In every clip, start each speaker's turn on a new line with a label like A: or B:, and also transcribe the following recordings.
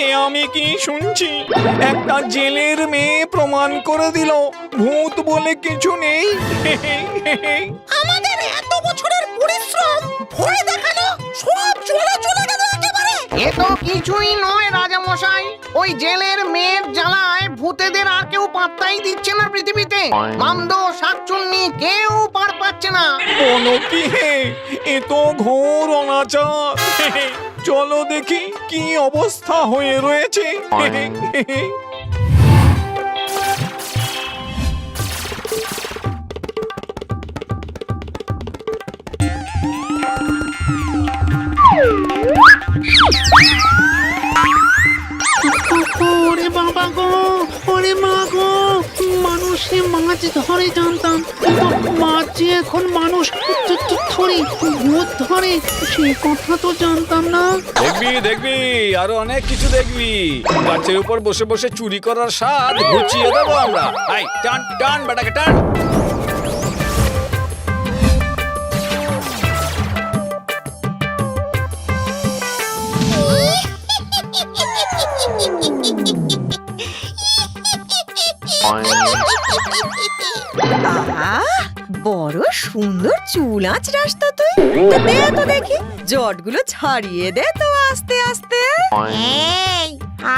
A: এ আমি কি শুনছি? একটা জেলের মেয়ে প্রমাণ করে দিল ভূত বলে কিছু নেই।
B: আমাদের এত বছরের পরিশ্রম ভয় দেখানো সব চলে চলে গেল একেবারে।
C: এ তো কিছুই নয় রাজামশাই, ওই জেলের মেয়ের জ্বালায় ভূতেদের আর কেউ পাত্তাই দিচ্ছে না পৃথিবীতে। মামদ শাকচুন্নি কেউ পার পাচ্ছে না।
A: বলো কি হে, এ তো ঘোর অনাচার। চলো দেখি কি অবস্থা হয়ে রয়েছে।
D: ওরে বাবা গো, ওরে মা গো, মানুষে মাছ ধরে জানতাম, কিন্তু মাছ যে এখন মানুষ ধরে, ভূত ধরে, সে কথা তো জানতাম না।
A: দেখবি দেখবি, আরো অনেক কিছু দেখবি। গাছের উপর বসে বসে চুরি করার স্বাদ ঘুচিয়ে দেবো আমরা। আই টান টান বেটাকে টান।
B: আহা, বড় সুন্দর চুল আঁচড়াস তো তুই। দে তো দেখি, জটগুলো ছাড়িয়ে দে তো আস্তে আস্তে। এই,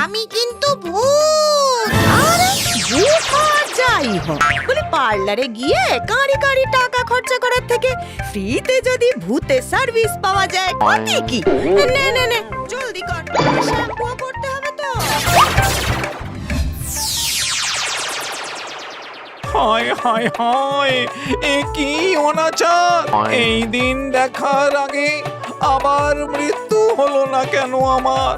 B: আমি কিন্তু ভূত। আরে ভূত হওয়া যাই হোক, বলে পার্লারে গিয়ে কাঁড়ি কাঁড়ি টাকা খরচা করার থেকে ফ্রিতে যদি ভূতের সার্ভিস পাওয়া যায়, ক্ষতি কি? নে নে নে, জলদি কর, শ্যাম্পু করতে হবে তো।
A: হায় হায় হায়, এ কি অনাচার! এই দিন দেখার আগে আবার মৃত্যু হলো না কেন আমার?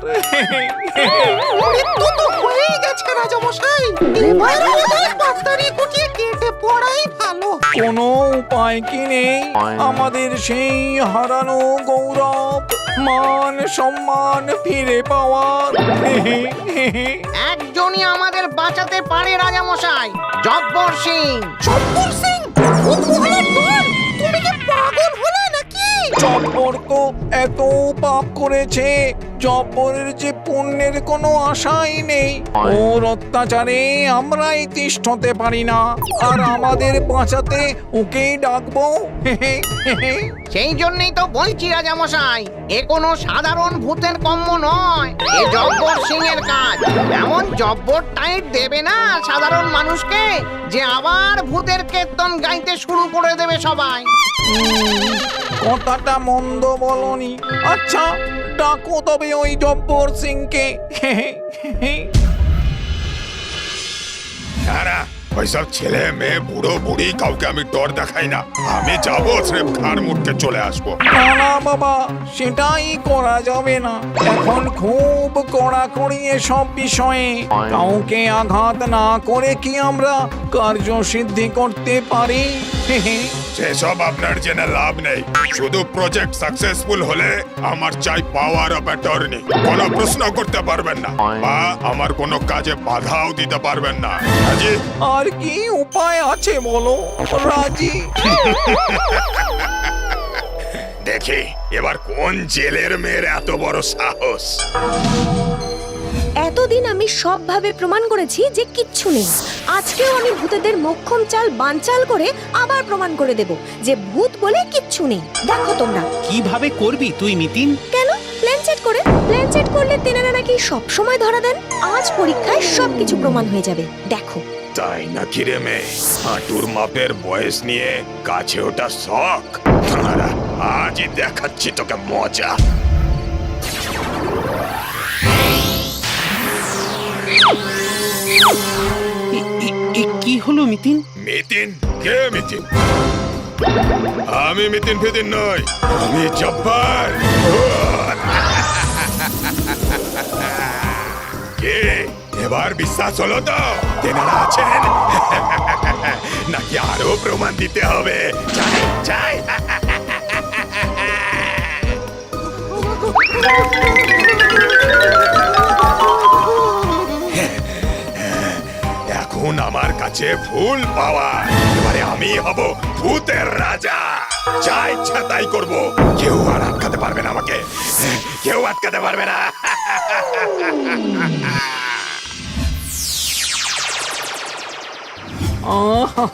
C: মৃত্যু তো হয়েই গেছে রাজামশাই, এবার আমাদের পাত্তারি কুটিয়ে কেটে পড়াই ভালো।
A: কোনো উপায় কি নেই আমাদের সেই হারানো গৌরব, মান সম্মান ফিরে পাওয়ার?
C: একজনই আমাদের বাঁচাতে পারে রাজামশাই, জব্বর সিং।
B: জব্বর সিং, ভূত মহলের দল, তুমি কি পাগল হলে নাকি?
A: জব্বর তো এত পাপ করেছে, জব্বরের যে পুণ্যের কোনো আশাই নেই। ওর অত্যাচারে আমরাই তিষ্ঠতে পারি না, আর আমাদের বাঁচাতে ওকেই ডাকবো।
C: সেই জন্যই তো বলছি রাজামশাই, এ কোনো সাধারণ ভূতের কম্ম নয়, এ জব্বর সিং এর কাজ। এমন জব্বর টাইট দেবে না সাধারণ মানুষকে যে আবার ভূতের কীর্তন গাইতে শুরু করে দেবে সবাই।
A: কথাটা মন্দ বলনি। আচ্ছা, ডাকো তবে ওই জব্বর সিংকে।
E: না, ওইসব ছেলে মেয়ে বুড়ো বুড়ি কাউকে আমি ডর দেখাই না। আমি যাবো, স্রেফ ঘাড় মুটকে চলে আসবো।
A: না না বাবা, সেটাই করা যাবে না। এখন খুব কড়াকড়ি এসব বিষয়ে। কাউকে আঘাত না করে কি আমরা কার্যসিদ্ধি করতে পারি?
E: সেসব আপনার জেনে লাভ নেই। শুধু প্রজেক্ট সাকসেসফুল হলে আমার চাই পাওয়ার অফ অ্যাটর্নি। কোনো প্রশ্ন করতে পারবেন না বা আমার কোনো কাজে বাধাও দিতে পারবেন না। রাজি?
A: আর কি উপায় আছে বলো? রাজি।
E: দেখি এবার কোন জেলের মেয়ের এত বড় সাহস।
F: এতদিন আমি সবভাবে প্রমাণ করেছি যে কিচ্ছু নেই। আজকেও আমি ভূতেদের মোক্ষম চাল বানচাল করে আবার প্রমাণ করে দেব যে ভূত বলে কিচ্ছু নেই। দেখো তোমরা।
D: কিভাবে করবি তুই মিতিন?
F: কেন? প্ল্যান সেট করলে তেনারা নাকি সব সময় ধরা দেন। আজ পরীক্ষায় সবকিছু প্রমাণ হয়ে যাবে, দেখো।
E: তাই নাকি রে মেয়ে? হাঁটুর মাপের বয়স নিয়ে কাছে ওটা শখ? দাঁড়া, আজই দেখাচ্ছি তোকে মজা।
D: কি হলো মিতিন?
E: মিতিন? কে মিতিন? আমি মিতিন ফিতিন নই, আমি জব্বার। কে এবার বিশ্বাস হলো তো? তেনারা আছেন নাকি আরো প্রমাণ দিতে হবে? চাই চাই। এখন আমার কাছে ফুল পাওয়ার। এবারে আমি হব ভূতের রাজা। যা ইচ্ছা তাই করব। কেউ আর আটকাতে পারবে না আমাকে, কেউ আটকাতে পারবে না।
A: আহা!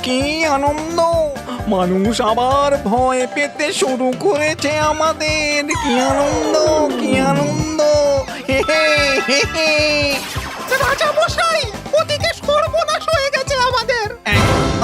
A: কি আনন্দ! মানুষ আবার ভয় পেতে শুরু করেছে আমাদের। কি আনন্দ, কি আনন্দ! হে হে হে হে।
C: রাজা মশাই, ওদিকে সর্বনাশ হয়ে গেছে আমাদের।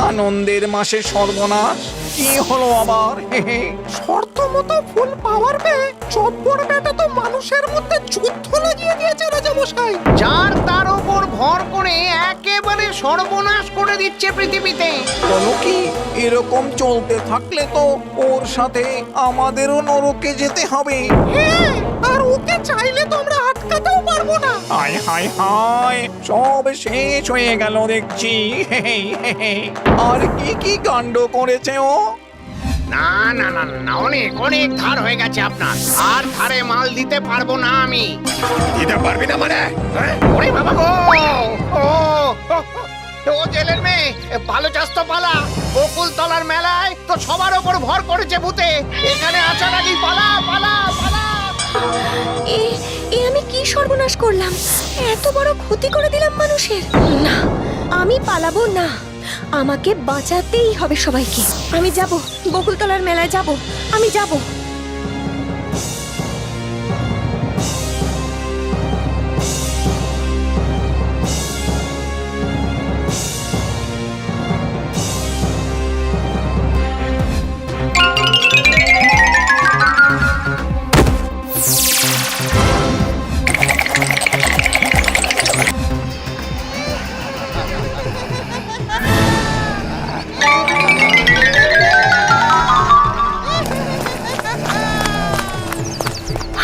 A: আনন্দের মাসে সর্বনাশ? কি হলো আবার? হে হে।
C: শর্ত মতো ফুল পাওয়ার পেয়ে চব্বর বেটা তো মানুষের মধ্যে যুদ্ধ লাগিয়ে দিয়েছে রাজা মশাই। যার তার উপর ভর করে একেবারে সর্বনাশ করে দিচ্ছে পৃথিবীতে।
A: বলো কি, এরকম চলতে থাকলে তো ওর সাথে আমাদেরও নরকে যেতে হবে।
C: হ্যাঁ, আর ওকে চাইলে তোমরা আটকাতেও পারবো না।
A: হায় হায় হায়, সব শেষ হয়ে গেল দেখছি। হে হে হে হে। আর কি কি কাণ্ড করেছে ও?
C: না না না না, অনেক অনেক ধার হয়ে গেছে আপনার। আর ধারে মাল দিতে পারবো না আমি।
E: দিতে পারবি না মানে? হ্যাঁ?
C: ওরে বাবা গো! ও ও জেলের মেয়ে, ভালো চাষ তো পালা। বকুল তলার মেলায় তো সবার ওপর ভর করেছে ভূতে। এখানে আসার আগেই পালা পালা পালা।
F: এ এ আমি কি সর্বনাশ করলাম? এত বড় ক্ষতি করে দিলাম মানুষের। না, আমি পালাবো না। আমাকে বাঁচাতেই হবে সবাইকে। আমি যাব, বকুলতলার মেলায় যাব, আমি যাব।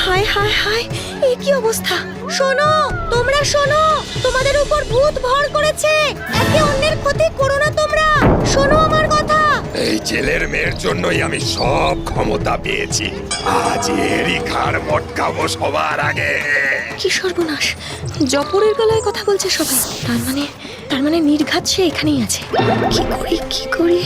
F: হায় হায় হায়, এ কি অবস্থা! শোনো, তোমরা শোনো, তোমাদের উপর ভূত ভর করেছে। একে অন্যের ক্ষতি করো না তোমরা। শোনো আমার কথা।
E: এই জেলের মেয়ের জন্যই আমি সব ক্ষমতা পেয়েছি। আজ এরই ঘাড় মটকাবো সবার আগে।
F: কি সর্বনাশ! জপরের গলায় কথা বলছে সবাই। তার মানে নির্ঘাত সে এখানেই আছে। কি করি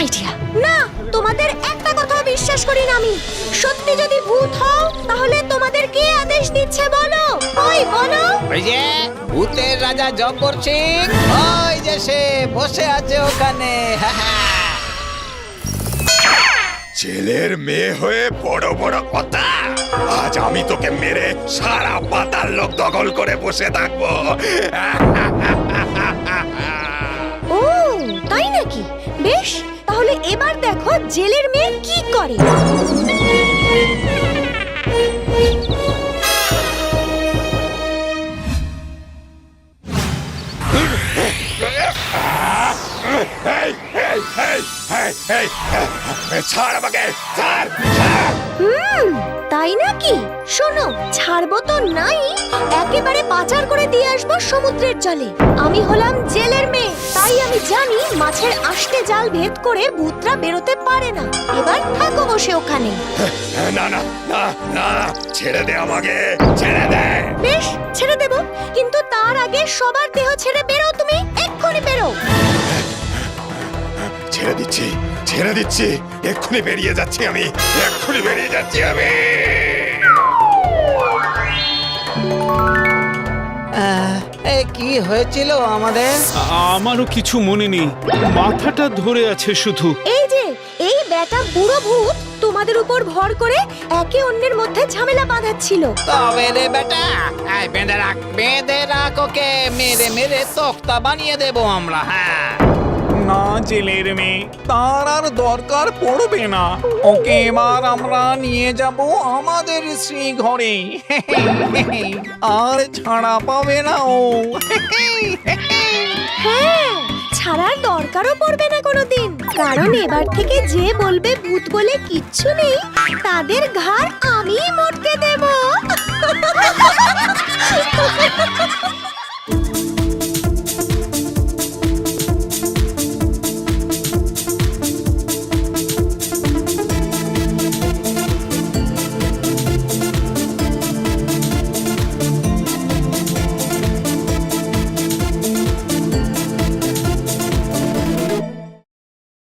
F: আইডিয়া। না, তোমাদের একটা কথা বিশ্বাস করি না আমি। সত্যি যদি ভূত হও, তাহলে তোমাদের কে আদেশ দিচ্ছে বলো? ওই বলো।
G: ওই যে ভূতের রাজা জব্বর সিং, ওই যে সে বসে আছে ওখানে।
E: জেলের মেয়ে হয়ে বড় বড় কথা। আজ আমি তোকে মেরে সারা পাতাল লোক দখল করে বসে থাকবো।
F: ও তাই নাকি? বেশ, তাহলে এবার দেখো জেলের মেয়ে কি করে।
E: এই, এই, এই, এই, এই, ছাড় আমাকে, ছাড়, ছাড়।
F: তাই নাকি? শোনো, ছাড়বো তো নাই, একেবারে পাচার করে দিয়ে আসবো সমুদ্রের জলে। আমি হলাম জেলের মেয়ে, তাই আমি জানি মাছের আষ্টে জাল ভেদ করে ভূতরা বেরোতে পারে না। এবার থাকো বসে ওখানে।
E: না না না না, ছেড়ে দে আমাকে, ছেড়ে দে।
F: বেশ, ছেড়ে দেব, কিন্তু তার আগে সবার দেহ ছেড়ে বেরো। তুমি এক্ষুনি বেরো।
E: ছেড়ে দিচ্ছি, ছেড়ে দিচ্ছি, এক্ষুনি বেরিয়ে যাচ্ছি আমি, এক্ষুনি বেরিয়ে যাচ্ছি আমি।
G: এ কি হয়েছিল আমাদের?
H: আমারও কিছু মনে নেই, মাথাটা ধরে আছে শুধু।
F: এই যে এই বেটা বুড়ো ভূত তোমাদের উপর ভর করে একে অন্যের মধ্যে ঝামেলা বাঁধাচ্ছিল।
G: তবে রে বেটা, এই বেঁধে রাখ ওকে, মেরে মেরে তক্তা বানিয়ে দেবো আমরা। হ্যাঁ,
A: না জেলের মেয়ে, তার আর দরকার পড়বে না। ওকে এবার আমরা নিয়ে যাব আমাদের শ্রী ঘরে। আর ছাড়া পাবে না ও।
F: হ্যাঁ, ছাড়ার দরকারও পড়বে না কোনোদিন, কারণ এবার থেকে যে বলবে ভূত বলে কিচ্ছু নেই, তাদের ঘাড় আমিই মটকে দেব।